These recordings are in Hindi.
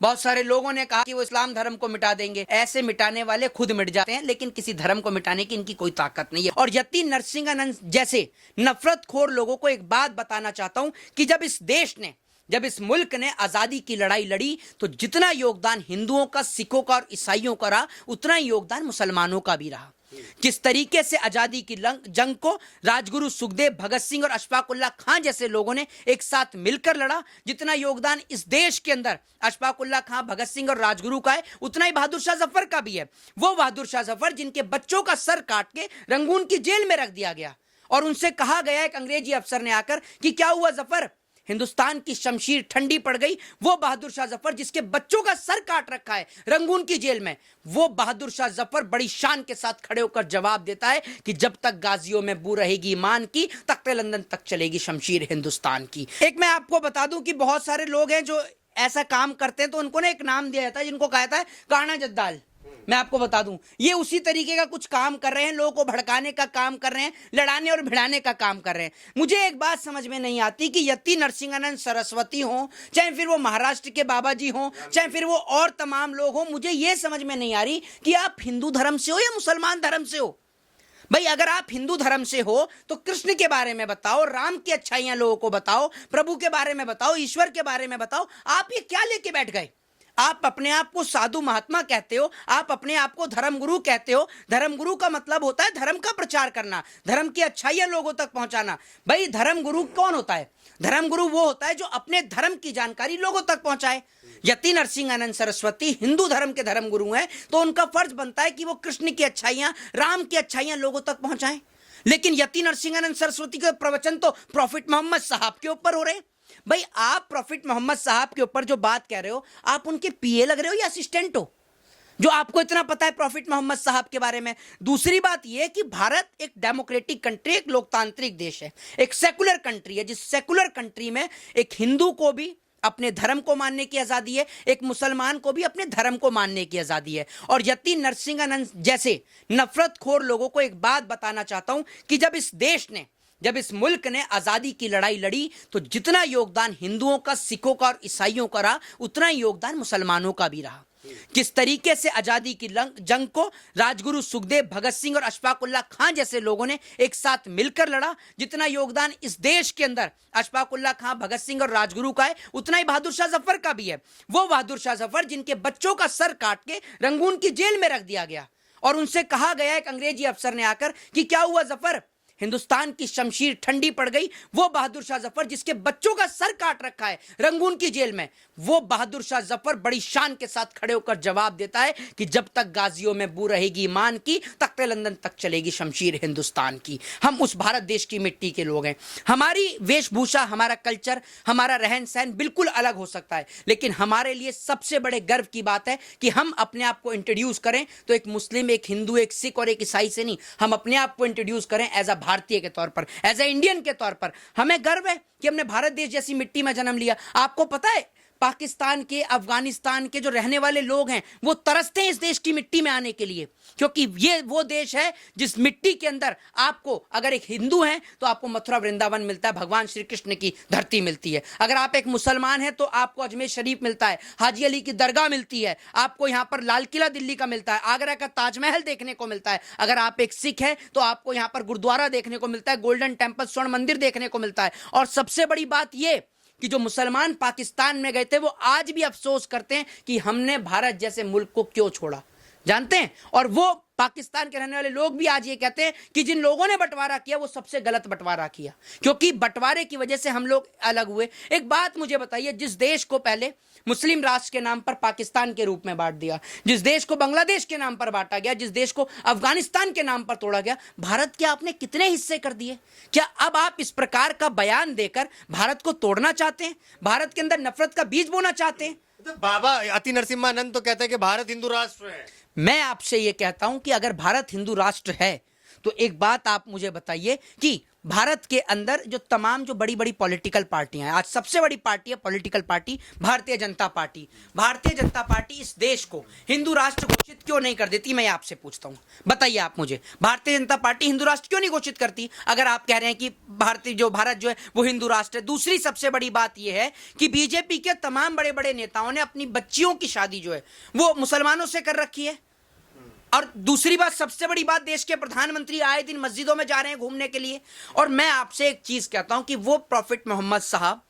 बहुत सारे लोगों ने कहा कि वो इस्लाम धर्म को मिटा देंगे। ऐसे मिटाने वाले खुद मिट जाते हैं, लेकिन किसी धर्म को मिटाने की इनकी कोई ताकत नहीं है। और यति नरसिंहानंद जैसे नफरतखोर लोगों को एक बात बताना चाहता हूं कि जब इस मुल्क ने आजादी की लड़ाई लड़ी तो जितना योगदान हिंदुओं का, सिखों का और ईसाइयों का रहा, उतना ही योगदान मुसलमानों का भी रहा। जिस तरीके से आजादी की जंग को राजगुरु सुखदेव, भगत सिंह और अशफाक उल्लाह खां जैसे लोगों ने एक साथ मिलकर लड़ा, जितना योगदान इस देश के अंदर अशफाक उल्लाह खां, भगत सिंह और राजगुरु का है, उतना ही बहादुर शाह जफर का भी है। वो बहादुर शाह जफर जिनके बच्चों का सर काट के रंगून की जेल में रख दिया गया और उनसे कहा गया एक अंग्रेजी अफसर ने आकर कि क्या हुआ जफर, हिंदुस्तान की शमशीर ठंडी पड़ गई। वो बहादुर शाह जफर जिसके बच्चों का सर काट रखा है रंगून की जेल में, वो बहादुर शाह जफर बड़ी शान के साथ खड़े होकर जवाब देता है कि जब तक गाजियों में बू रहेगी ईमान की, तख्ते लंदन तक चलेगी शमशीर हिंदुस्तान की। एक मैं आपको बता दूं कि बहुत सारे लोग हैं जो ऐसा काम करते हैं तो उनको ना एक नाम दिया जाता है जिनको कहा जाता है काना जद्दाल। मैं आपको बता दूं ये उसी तरीके का कुछ काम कर रहे हैं, लोगों को भड़काने का काम कर रहे हैं, लड़ाने और भिड़ाने का काम कर रहे हैं। मुझे एक बात समझ में नहीं आती कि यति नरसिंहानंद सरस्वती हो, चाहे फिर वो महाराष्ट्र के बाबा जी हो, चाहे फिर वो और तमाम लोग हो, मुझे ये समझ में नहीं आ रही कि आप हिंदू धर्म से हो या मुसलमान धर्म से हो। भाई अगर आप हिंदू धर्म से हो तो कृष्ण के बारे में बताओ, राम की अच्छाइयां लोगों को बताओ, प्रभु के बारे में बताओ, ईश्वर के बारे में बताओ। आप ये क्या लेके बैठ गए? आप अपने आप को साधु महात्मा कहते हो, आप अपने आप को धर्मगुरु कहते हो। धर्मगुरु का मतलब होता है धर्म का प्रचार करना, धर्म की अच्छाइयां लोगों तक पहुंचाना। भाई धर्मगुरु कौन होता है? धर्मगुरु वो होता है जो अपने धर्म की जानकारी लोगों तक पहुंचाए। यति नरसिंहानंद सरस्वती हिंदू धर्म के धर्मगुरु हैं, तो उनका फर्ज बनता है कि वो कृष्ण की अच्छाइयां, राम की अच्छाइयां लोगों तक पहुंचाएं। लेकिन यति नरसिंहानंद सरस्वती के प्रवचन तो प्रॉफिट मोहम्मद साहब के ऊपर हो रहे हैं। भाई आप प्रॉफिट मोहम्मद साहब के ऊपर जो बात कह रहे हो, आप उनके पीए लग रहे हो या असिस्टेंट हो, जो आपको इतना पता है प्रॉफिट मोहम्मद साहब के बारे में? दूसरी बात यह है कि भारत एक डेमोक्रेटिक कंट्री, एक लोकतांत्रिक देश है, एक सेकुलर कंट्री है, जिस सेकुलर कंट्री में एक हिंदू को भी अपने धर्म को मानने की आजादी है, एक मुसलमान को भी अपने धर्म को मानने की आजादी है। और यति नरसिंहानंद जैसे नफरतखोर लोगों को एक बात बताना चाहता हूं कि जब इस मुल्क ने आजादी की लड़ाई लड़ी तो जितना योगदान हिंदुओं का, सिखों का और ईसाइयों का रहा, उतना ही योगदान मुसलमानों का भी रहा। जिस तरीके से आजादी की जंग को राजगुरु सुखदेव, भगत सिंह और अशफाक उल्लाह खां जैसे लोगों ने एक साथ मिलकर लड़ा, जितना योगदान इस देश के अंदर अशफाक उल्लाह खां, भगत सिंह और राजगुरु का है, उतना ही बहादुर शाह जफर का भी है। वो बहादुर शाह जफर जिनके बच्चों का सर काट के रंगून की जेल में रख दिया गया और उनसे कहा गया एक अंग्रेजी अफसर ने आकर कि क्या हुआ जफर, हिंदुस्तान की शमशीर ठंडी पड़ गई। वो बहादुर शाह जफर जिसके बच्चों का सर काट रखा है रंगून की जेल में, वो बहादुर शाह जफर बड़ी शान के साथ खड़े होकर जवाब देता है कि जब तक गाजियों में बू रहेगी ईमान की, तख्ते लंदन तक चलेगी शमशीर हिंदुस्तान की। हम उस भारत देश की मिट्टी के लोग हैं। हमारी वेशभूषा, हमारा कल्चर, हमारा रहन सहन बिल्कुल अलग हो सकता है, लेकिन हमारे लिए सबसे बड़े गर्व की बात है कि हम अपने आप को इंट्रोड्यूस करें तो एक मुस्लिम, एक हिंदू, एक सिख और एक ईसाई से नहीं, हम अपने आप को इंट्रोड्यूस करें एज अ भारतीय के तौर पर, एज ए इंडियन के तौर पर। हमें गर्व है कि हमने भारत देश जैसी मिट्टी में जन्म लिया। आपको पता है पाकिस्तान के, अफगानिस्तान के जो रहने वाले लोग हैं वो तरसते हैं इस देश की मिट्टी में आने के लिए, क्योंकि ये वो देश है जिस मिट्टी के अंदर आपको, अगर एक हिंदू हैं तो आपको मथुरा वृंदावन मिलता है, भगवान श्री कृष्ण की धरती मिलती है। अगर आप एक मुसलमान हैं तो आपको अजमेर शरीफ मिलता है, हाजी अली की दरगाह मिलती है, आपको यहाँ पर लाल किला दिल्ली का मिलता है, आगरा का ताजमहल देखने को मिलता है। अगर आप एक सिख हैं तो आपको यहाँ पर गुरुद्वारा देखने को मिलता है, गोल्डन टेम्पल, स्वर्ण मंदिर देखने को मिलता है। और सबसे बड़ी बात यह कि जो मुसलमान पाकिस्तान में गए थे वो आज भी अफसोस करते हैं कि हमने भारत जैसे मुल्क को क्यों छोड़ा, जानते हैं? और वो पाकिस्तान के रहने वाले लोग भी आज ये कहते हैं कि जिन लोगों ने बंटवारा किया वो सबसे गलत बंटवारा किया, क्योंकि बंटवारे की वजह से हम लोग अलग हुए। एक बात मुझे बताइए, जिस देश को पहले मुस्लिम राष्ट्र के नाम पर पाकिस्तान के रूप में बांट दिया, जिस देश को बांग्लादेश के नाम पर बांटा गया, जिस देश को अफगानिस्तान के नाम पर तोड़ा गया, भारत के आपने कितने हिस्से कर दिए? क्या अब आप इस प्रकार का बयान देकर भारत को तोड़ना चाहते हैं? भारत के अंदर नफरत का बीज बोना चाहते हैं? तो बाबा यति नरसिम्हानंद तो कहते हैं कि भारत हिंदू राष्ट्र है। मैं आपसे यह कहता हूं कि अगर भारत हिंदू राष्ट्र है तो एक बात आप मुझे बताइए कि भारत के अंदर जो तमाम जो बड़ी बड़ी पॉलिटिकल पार्टियां हैं, आज सबसे बड़ी पार्टी है political party Bharatiya Janata party. Bharatiya Janata party इस देश को हिंदू राष्ट्र घोषित क्यों नहीं कर देती? मैं आपसे पूछता हूं, बताइए आप मुझे, भारतीय जनता पार्टी हिंदू राष्ट्र क्यों नहीं घोषित करती अगर आप कह रहे हैं कि भारत जो है वो हिंदू राष्ट्र है? दूसरी सबसे बड़ी बात यह है कि बीजेपी के तमाम बड़े बड़े नेताओं ने अपनी बच्चियों की शादी जो है वो मुसलमानों से कर रखी है। और दूसरी बात, सबसे बड़ी बात, देश के प्रधानमंत्री आए दिन मस्जिदों में जा रहे हैं घूमने के लिए। और मैं आपसे एक चीज कहता हूं कि वो प्रॉफिट मोहम्मद साहब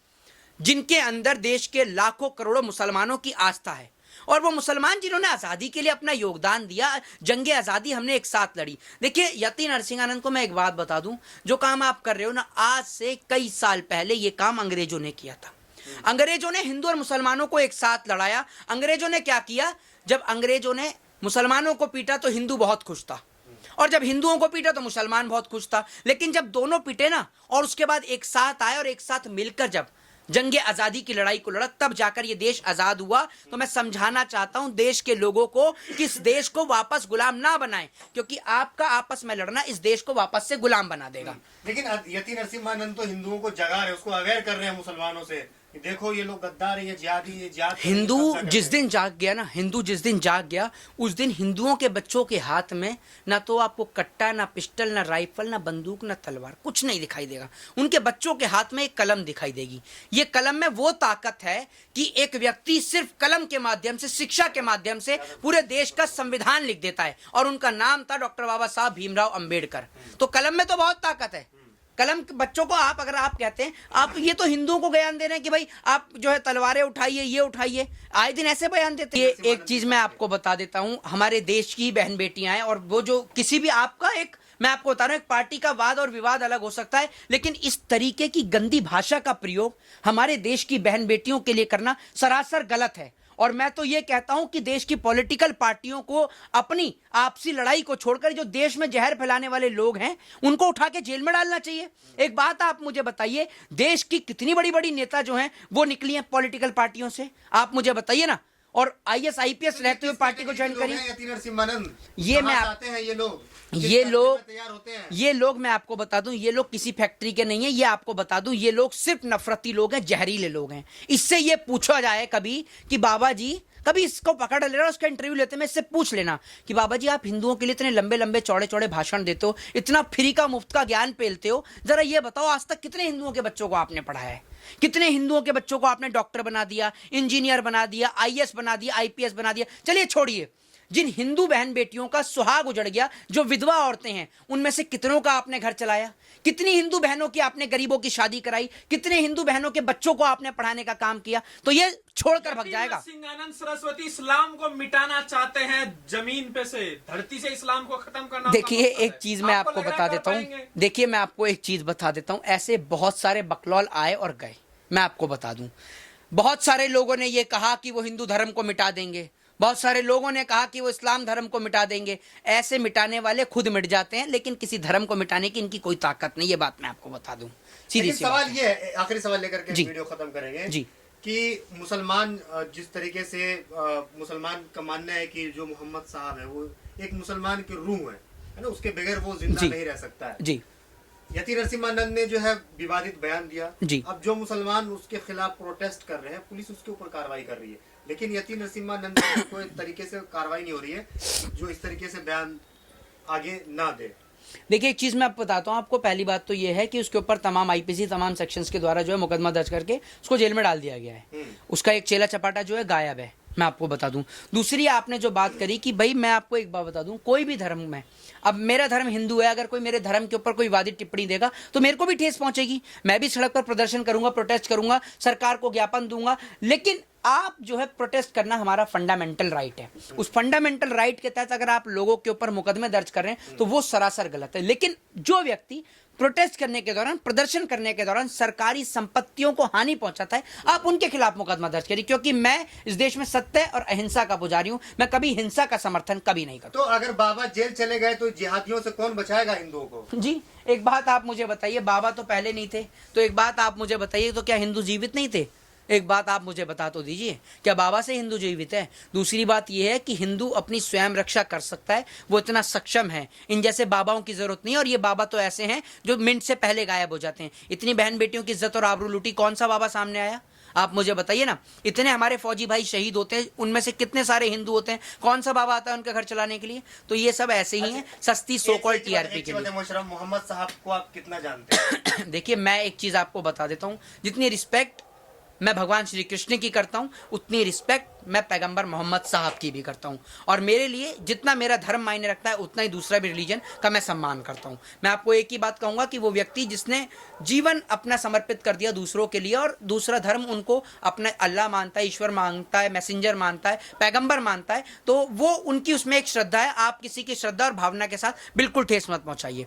जिनके अंदर देश के लाखों करोड़ों मुसलमानों की आस्था है, और वो मुसलमान जिन्होंने आज़ादी के लिए अपना योगदान दिया, जंगे आज़ादी हमने एक साथ लड़ी। देखिए यति नरसिंहानंद को मैं एक बात बता दूं, जो काम आप कर रहे हो ना, आज से कई साल पहले ये काम अंग्रेजों ने किया था। अंग्रेजों ने हिंदू और मुसलमानों को एक साथ लड़ाया। अंग्रेजों ने क्या किया, जब अंग्रेजों ने मुसलमानों को पीटा तो हिंदू बहुत खुश था, और जब हिंदुओं को पीटा तो मुसलमान बहुत खुश था। लेकिन जब दोनों पीटे ना और उसके बाद एक साथ आए और एक साथ मिलकर जब जंगे आजादी की लड़ाई को लड़ा, तब जाकर ये देश आजाद हुआ। तो मैं समझाना चाहता हूं देश के लोगों को कि इस देश को वापस गुलाम ना बनाएं, क्योंकि आपका आपस में लड़ना इस देश को वापस से गुलाम बना देगा। लेकिन यति नरसिम्हानंद तो हिंदुओं को जगा रहे, उसको अवेयर कर रहे हैं मुसलमानों से, देखो ये लोग गद्दार है, ये जिहादी, ये जिहाद। हिंदू जिस दिन जाग गया ना, हिंदू जिस दिन जाग गया, उस दिन हिंदुओं के बच्चों के हाथ में ना तो आपको कट्टा, ना पिस्टल, ना राइफल, ना बंदूक, ना तलवार, कुछ नहीं दिखाई देगा। उनके बच्चों के हाथ में एक कलम दिखाई देगी। ये कलम में वो ताकत है कि एक व्यक्ति सिर्फ कलम के माध्यम से, शिक्षा के माध्यम से पूरे देश का संविधान लिख देता है, और उनका नाम था डॉक्टर बाबा साहब भीमराव अंबेडकर। तो कलम में तो बहुत ताकत है। कलम के बच्चों को आप अगर आप कहते हैं, आप ये तो हिंदुओं को बयान दे रहे हैं कि भाई आप जो है तलवारें उठाइए, ये उठाइए, आए दिन ऐसे बयान देते हैं। ये एक चीज मैं आपको बता देता हूं, हमारे देश की बहन बेटियां हैं, और वो जो किसी भी आपका एक, मैं आपको बता रहा हूं, एक पार्टी का वाद और विवाद अलग हो सकता है, लेकिन इस तरीके की गंदी भाषा का प्रयोग हमारे देश की बहन बेटियों के लिए करना सरासर गलत है। और मैं तो ये कहता हूं कि देश की पॉलिटिकल पार्टियों को अपनी आपसी लड़ाई को छोड़कर जो देश में जहर फैलाने वाले लोग हैं उनको उठा के जेल में डालना चाहिए। एक बात आप मुझे बताइए, देश की कितनी बड़ी बड़ी नेता जो हैं वो निकली हैं पॉलिटिकल पार्टियों से, आप मुझे बताइए ना। और IAS IPS रहते हुए पार्टी को ज्वाइन करिए। ये मैं आते हैं ये लोग मैं आपको बता दूं, ये लोग किसी फैक्ट्री के नहीं है। ये आपको बता दूं, ये लोग सिर्फ नफरती लोग हैं, जहरीले लोग हैं। इससे ये पूछा जाए कभी कि बाबा जी, कभी इसको पकड़ लेना, उसका इंटरव्यू लेते में इससे पूछ लेना कि बाबा जी आप हिंदुओं के लिए इतने लंबे लंबे चौड़े चौड़े भाषण देते हो, इतना फ्री का मुफ्त का ज्ञान पेलते हो, जरा ये बताओ आज तक कितने हिंदुओं के बच्चों को आपने पढ़ाया है? कितने हिंदुओं के बच्चों को आपने डॉक्टर बना दिया, इंजीनियर बना दिया, IAS बना दिया, IPS बना दिया? चलिए छोड़िए, जिन हिंदू बहन बेटियों का सुहाग उजड़ गया, जो विधवा औरतें हैं, उनमें से कितनों का आपने घर चलाया? कितनी हिंदू बहनों की आपने गरीबों की शादी कराई? कितने हिंदू बहनों के बच्चों को आपने पढ़ाने का काम किया? तो ये छोड़कर भग जाएगा। सिंहानंद सरस्वती इस्लाम को मिटाना चाहते हैं, जमीन पे से, धरती से इस्लाम को खत्म करना। देखिए एक चीज मैं आपको बता देता हूँ, देखिए मैं आपको एक चीज बता देता हूँ, ऐसे बहुत सारे बकलौल आए और गए। मैं आपको बता दूं, बहुत सारे लोगों ने ये कहा कि वो हिंदू धर्म को मिटा देंगे, बहुत सारे लोगों ने कहा कि वो इस्लाम धर्म को मिटा देंगे। ऐसे मिटाने वाले खुद मिट जाते हैं, लेकिन किसी धर्म को मिटाने की इनकी कोई ताकत नहीं। ये बात मैं आपको बता दूं, सीधी सी सवाल ये है, आखिरी सवाल लेकर के वीडियो खत्म करेंगे जी, कि मुसलमान जिस तरीके से मुसलमान का मानना है कि जो मोहम्मद साहब है वो एक मुसलमान की रूह है ना, उसके बगैर वो जिंदा नहीं रह सकता है जी। यति नरसिम्हानंद ने जो है विवादित बयान दिया जी। अब जो मुसलमान उसके खिलाफ प्रोटेस्ट कर रहे हैं, पुलिस उसके ऊपर कार्रवाई कर रही है, लेकिन यति नरसिम्हानंद कोई तरीके से कार्रवाई नहीं हो रही है जो इस तरीके से बयान आगे ना दे। देखिए एक चीज मैं आपको बताता हूँ आपको, पहली बात तो ये है कि उसके ऊपर तमाम IPC तमाम सेक्शंस के द्वारा जो है मुकदमा दर्ज करके उसको जेल में डाल दिया गया है। उसका एक चेला चपाटा जो है गायब है, मैं आपको बता दूं। दूसरी आपने जो बात करी कि भाई मैं आपको एक बात बता दूं, कोई भी धर्म में, अब मेरा धर्म हिंदू है, अगर कोई मेरे धर्म के ऊपर कोई वादी टिप्पणी देगा तो मेरे को भी ठेस पहुंचेगी। मैं भी सड़क पर प्रदर्शन करूंगा, प्रोटेस्ट करूंगा, सरकार को ज्ञापन दूंगा। लेकिन आप जो है प्रोटेस्ट करना हमारा फंडामेंटल राइट है। उस फंडामेंटल राइट के तहत अगर आप लोगों के ऊपर मुकदमे दर्ज कर रहे हैं तो वो सरासर गलत है। लेकिन जो व्यक्ति प्रोटेस्ट करने के दौरान, प्रदर्शन करने के दौरान सरकारी संपत्तियों को हानि पहुंचाता है, आप उनके खिलाफ मुकदमा दर्ज करिए, क्योंकि मैं इस देश में सत्य और अहिंसा का पुजारी हूं। मैं कभी हिंसा का समर्थन कभी नहीं करता। तो अगर बाबा जेल चले गए तो जिहादियों से कौन बचाएगा हिंदुओं को? जी एक बात आप मुझे बताइए, बाबा तो पहले नहीं थे, तो एक बात आप मुझे बताइए, तो क्या हिंदू जीवित नहीं थे? एक बात आप मुझे बता तो दीजिए, क्या बाबा से हिंदू जीवित है? दूसरी बात यह है कि हिंदू अपनी स्वयं रक्षा कर सकता है, वो इतना सक्षम है, इन जैसे बाबाओं की जरूरत नहीं। और ये बाबा तो ऐसे हैं जो मिनट से पहले गायब हो जाते हैं। इतनी बहन बेटियों की इज्जत और आबरू लूटी, कौन सा बाबा सामने आया? आप मुझे बताइए ना। इतने हमारे फौजी भाई शहीद होते हैं, उनमें से कितने सारे हिंदू होते हैं? कौन सा बाबा आता है उनका घर चलाने के लिए? तो ये सब ऐसे ही हैं, सस्ती सो कॉल्ड टीआरपी के लिए। मोशरफ मोहम्मद साहब को आप कितना जानते हैं? देखिए, मैं एक चीज आपको बता देता हूं, जितनी रिस्पेक्ट मैं भगवान श्री कृष्ण की करता हूं, उतनी रिस्पेक्ट मैं पैगंबर मोहम्मद साहब की भी करता हूं। और मेरे लिए जितना मेरा धर्म मायने रखता है, उतना ही दूसरा भी रिलीजन का मैं सम्मान करता हूं। मैं आपको एक ही बात कहूंगा कि वो व्यक्ति जिसने जीवन अपना समर्पित कर दिया दूसरों के लिए, और दूसरा धर्म उनको अपना अल्लाह मानता है, ईश्वर मानता है, मैसेंजर मानता है, पैगंबर मानता है, तो वो उनकी उसमें एक श्रद्धा है। आप किसी की श्रद्धा और भावना के साथ बिल्कुल ठेस मत पहुंचाइए।